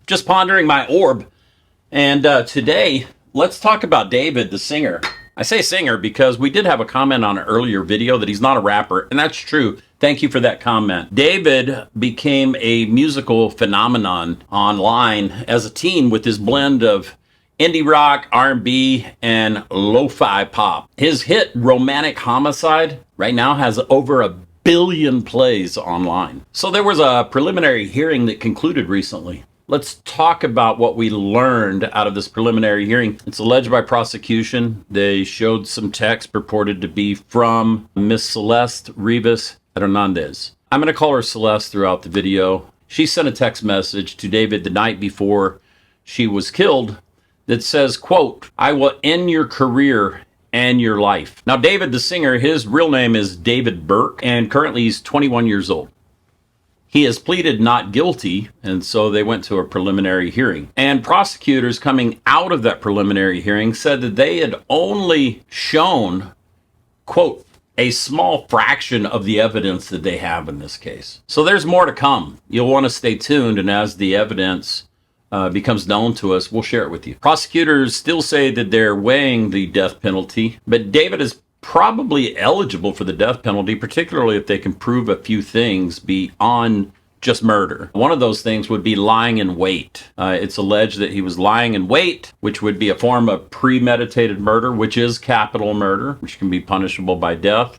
Just pondering my orb, and today let's talk about David, the singer. I say singer because we did have a comment on an earlier video that he's not a rapper, and that's true. Thank you for that comment. David became a musical phenomenon online as a teen with his blend of indie rock, R&B, and lo-fi pop. His hit Romantic Homicide right now has over 1 billion plays online. So there was a preliminary hearing that concluded recently. Let's talk about what we learned out of this preliminary hearing. It's alleged by prosecution. They showed some text purported to be from Miss Celeste Rivera Hernandez. I'm going to call her Celeste throughout the video. She sent a text message to David the night before she was killed that says, quote, "I will end your career and your life." Now, David, the singer, his real name is David Burke, and currently he's 21 years old. He has pleaded not guilty, and so they went to a preliminary hearing. And prosecutors coming out of that preliminary hearing said that they had only shown, quote, "a small fraction of the evidence that they have in this case." So there's more to come. You'll want to stay tuned, and as the evidence becomes known to us, we'll share it with you. Prosecutors still say that they're weighing the death penalty, but David is probably eligible for the death penalty, particularly if they can prove a few things beyond just murder. One of those things would be lying in wait. It's alleged that he was lying in wait, which would be a form of premeditated murder, which is capital murder, which can be punishable by death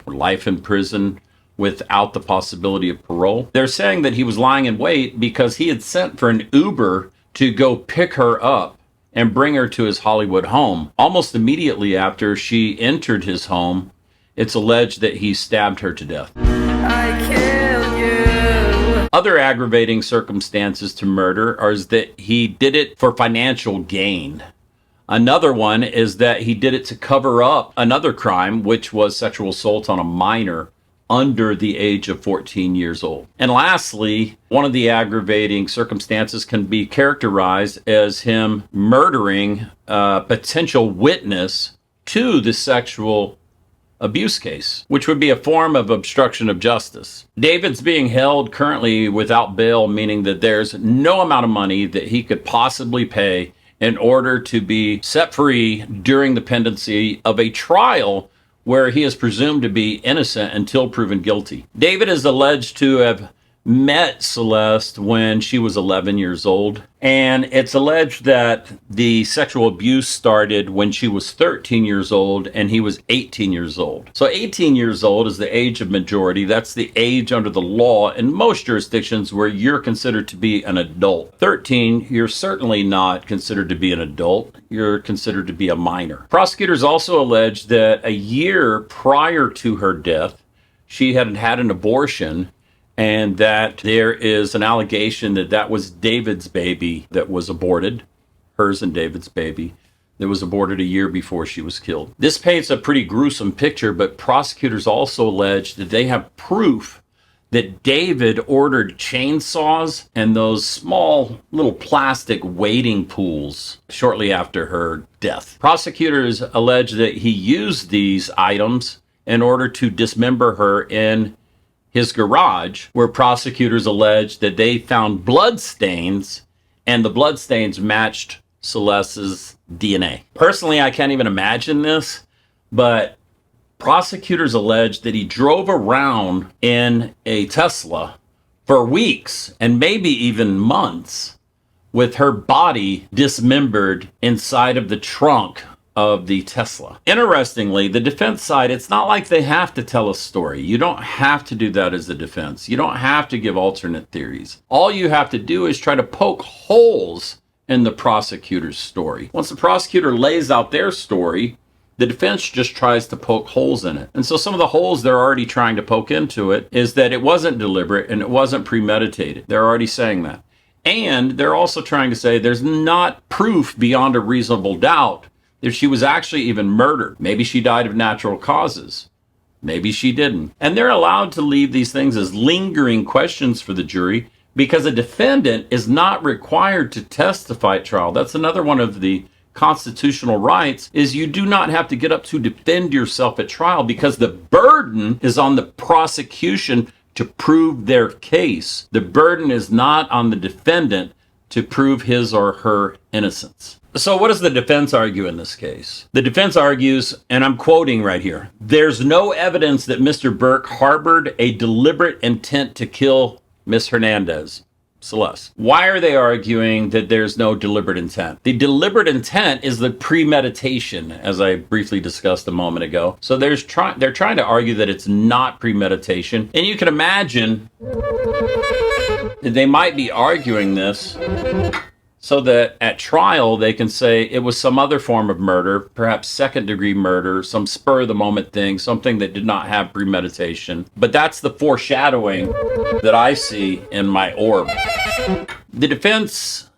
or life in prison without the possibility of parole. They're saying that he was lying in wait because he had sent for an Uber to go pick her up and bring her to his Hollywood home. Almost immediately after she entered his home, it's alleged that he stabbed her to death. I killed you. Other aggravating circumstances to murder are that he did it for financial gain. Another one is that he did it to cover up another crime, which was sexual assault on a minor under the age of 14 years old. And lastly, one of the aggravating circumstances can be characterized as him murdering a potential witness to the sexual abuse case, which would be a form of obstruction of justice. David's being held currently without bail, meaning that there's no amount of money that he could possibly pay in order to be set free during the pendency of a trial where he is presumed to be innocent until proven guilty. David is alleged to have met Celeste when she was 11 years old, and it's alleged that the sexual abuse started when she was 13 years old and he was 18 years old. So 18 years old is the age of majority. That's the age under the law in most jurisdictions where you're considered to be an adult. 13, you're certainly not considered to be an adult. You're considered to be a minor. Prosecutors also allege that a year prior to her death, she had had an abortion, and that there is an allegation that that was David's baby that was aborted, hers and David's baby, that was aborted a year before she was killed. This paints a pretty gruesome picture, but prosecutors also allege that they have proof that David ordered chainsaws and those small little plastic wading pools shortly after her death. Prosecutors allege that he used these items in order to dismember her in his garage, where prosecutors alleged that they found blood stains, and the blood stains matched Celeste's DNA. Personally, I can't even imagine this, but prosecutors allege that he drove around in a Tesla for weeks and maybe even months with her body dismembered inside of the trunk of the Tesla. Interestingly, the defense side, it's not like they have to tell a story. You don't have to do that as a defense. You don't have to give alternate theories. All you have to do is try to poke holes in the prosecutor's story. Once the prosecutor lays out their story, the defense just tries to poke holes in it. And so some of the holes they're already trying to poke into it is that it wasn't deliberate and it wasn't premeditated. They're already saying that. And they're also trying to say there's not proof beyond a reasonable doubt if she was actually even murdered. Maybe she died of natural causes. Maybe she didn't. And they're allowed to leave these things as lingering questions for the jury because a defendant is not required to testify at trial. That's another one of the constitutional rights, is you do not have to get up to defend yourself at trial because the burden is on the prosecution to prove their case. The burden is not on the defendant to prove his or her innocence. So what does the defense argue in this case? The defense argues, and I'm quoting right here, "There's no evidence that Mr. Burke harbored a deliberate intent to kill Miss Hernandez, Celeste." Why are they arguing that there's no deliberate intent? The deliberate intent is the premeditation, as I briefly discussed a moment ago. So they're trying to argue that it's not premeditation. And you can imagine that they might be arguing this so that at trial they can say it was some other form of murder, perhaps second-degree murder, some spur-of-the-moment thing, something that did not have premeditation. But that's the foreshadowing that I see in my orb. The defense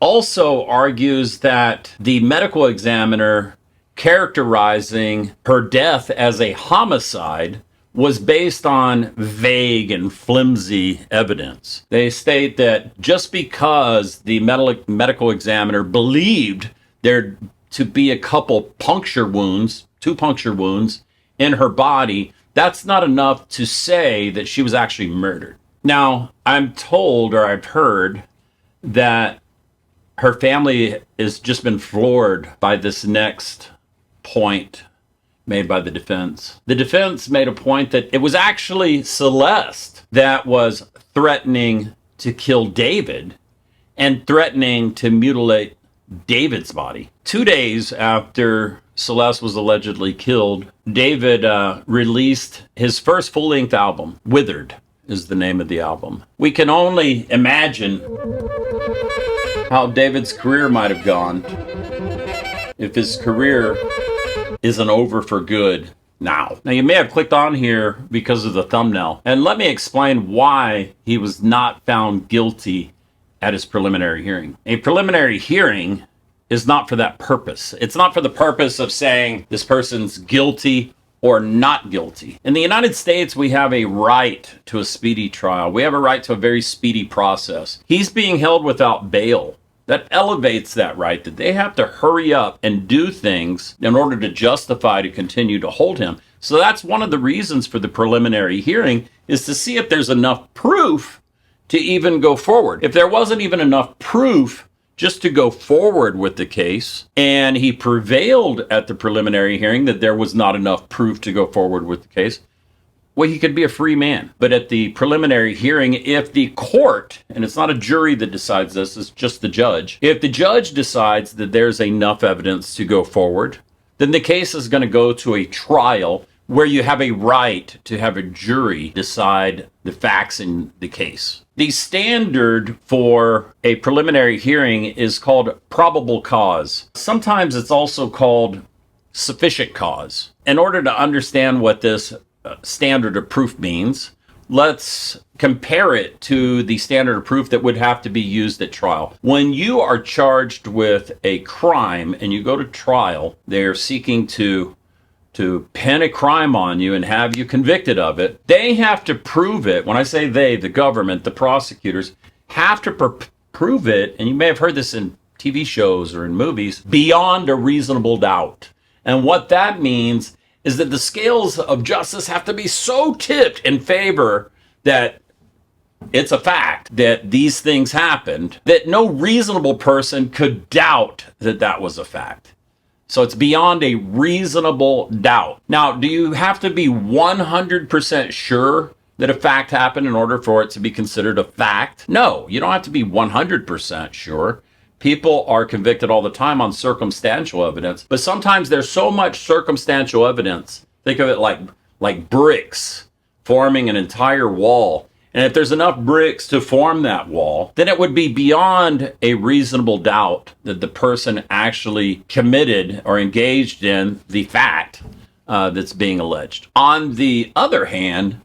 also argues that the medical examiner characterizing her death as a homicide was based on vague and flimsy evidence. They state that just because the medical examiner believed there to be a couple two puncture wounds in her body, that's not enough to say that she was actually murdered. Now, I'm told, or I've heard, that her family has just been floored by this next point made by the defense. The defense made a point that it was actually Celeste that was threatening to kill David and threatening to mutilate David's body. 2 days after Celeste was allegedly killed, David released his first full-length album. Withered is the name of the album. We can only imagine how David's career might have gone if his career isn't over for good now. Now, you may have clicked on here because of the thumbnail, and let me explain why he was not found guilty at his preliminary hearing. A preliminary hearing is not for that purpose. It's not for the purpose of saying this person's guilty or not guilty. In the United States, we have a right to a speedy trial. We have a right to a very speedy process. He's being held without bail. That elevates that right, that they have to hurry up and do things in order to justify to continue to hold him. So that's one of the reasons for the preliminary hearing, is to see if there's enough proof to even go forward. If there wasn't even enough proof just to go forward with the case, and he prevailed at the preliminary hearing that there was not enough proof to go forward with the case, well, he could be a free man. But at the preliminary hearing, if the court, and it's not a jury that decides this, it's just the judge, if the judge decides that there's enough evidence to go forward, then the case is going to go to a trial where you have a right to have a jury decide the facts in the case. The standard for a preliminary hearing is called probable cause. Sometimes it's also called sufficient cause. In order to understand what this standard of proof means, let's compare it to the standard of proof that would have to be used at trial. When you are charged with a crime and you go to trial, they're seeking to pin a crime on you and have you convicted of it. They have to prove it. When I say they, the government, the prosecutors, have to prove it, and you may have heard this in TV shows or in movies, beyond a reasonable doubt. And what that means is that the scales of justice have to be so tipped in favor that it's a fact that these things happened, that no reasonable person could doubt that that was a fact. So it's beyond a reasonable doubt. Now, do you have to be 100% sure that a fact happened in order for it to be considered a fact? No, you don't have to be 100% sure. People are convicted all the time on circumstantial evidence, but sometimes there's so much circumstantial evidence. Think of it like bricks forming an entire wall. And if there's enough bricks to form that wall, then it would be beyond a reasonable doubt that the person actually committed or engaged in the fact that's being alleged. On the other hand,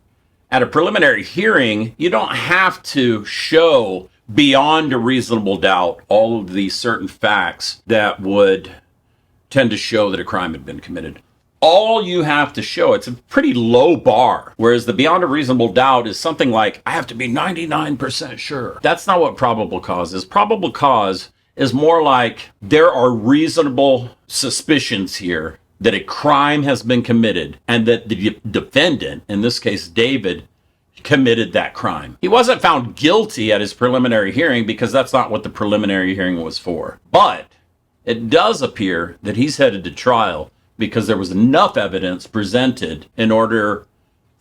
at a preliminary hearing, you don't have to show beyond a reasonable doubt all of these certain facts that would tend to show that a crime had been committed. All you have to show, it's a pretty low bar, whereas the beyond a reasonable doubt is something like, I have to be 99% sure. That's not what probable cause is. Probable cause is more like there are reasonable suspicions here that a crime has been committed and that the defendant, in this case David, committed that crime. He wasn't found guilty at his preliminary hearing because that's not what the preliminary hearing was for. But it does appear that he's headed to trial because there was enough evidence presented in order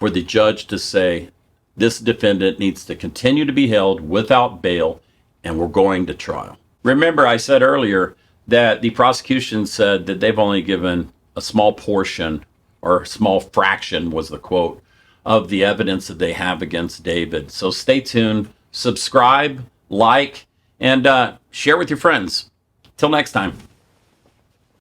for the judge to say this defendant needs to continue to be held without bail and we're going to trial. Remember, I said earlier that the prosecution said that they've only given a small portion, or a small fraction was the quote, of the evidence that they have against David. So stay tuned, subscribe, like, and share with your friends. Till next time.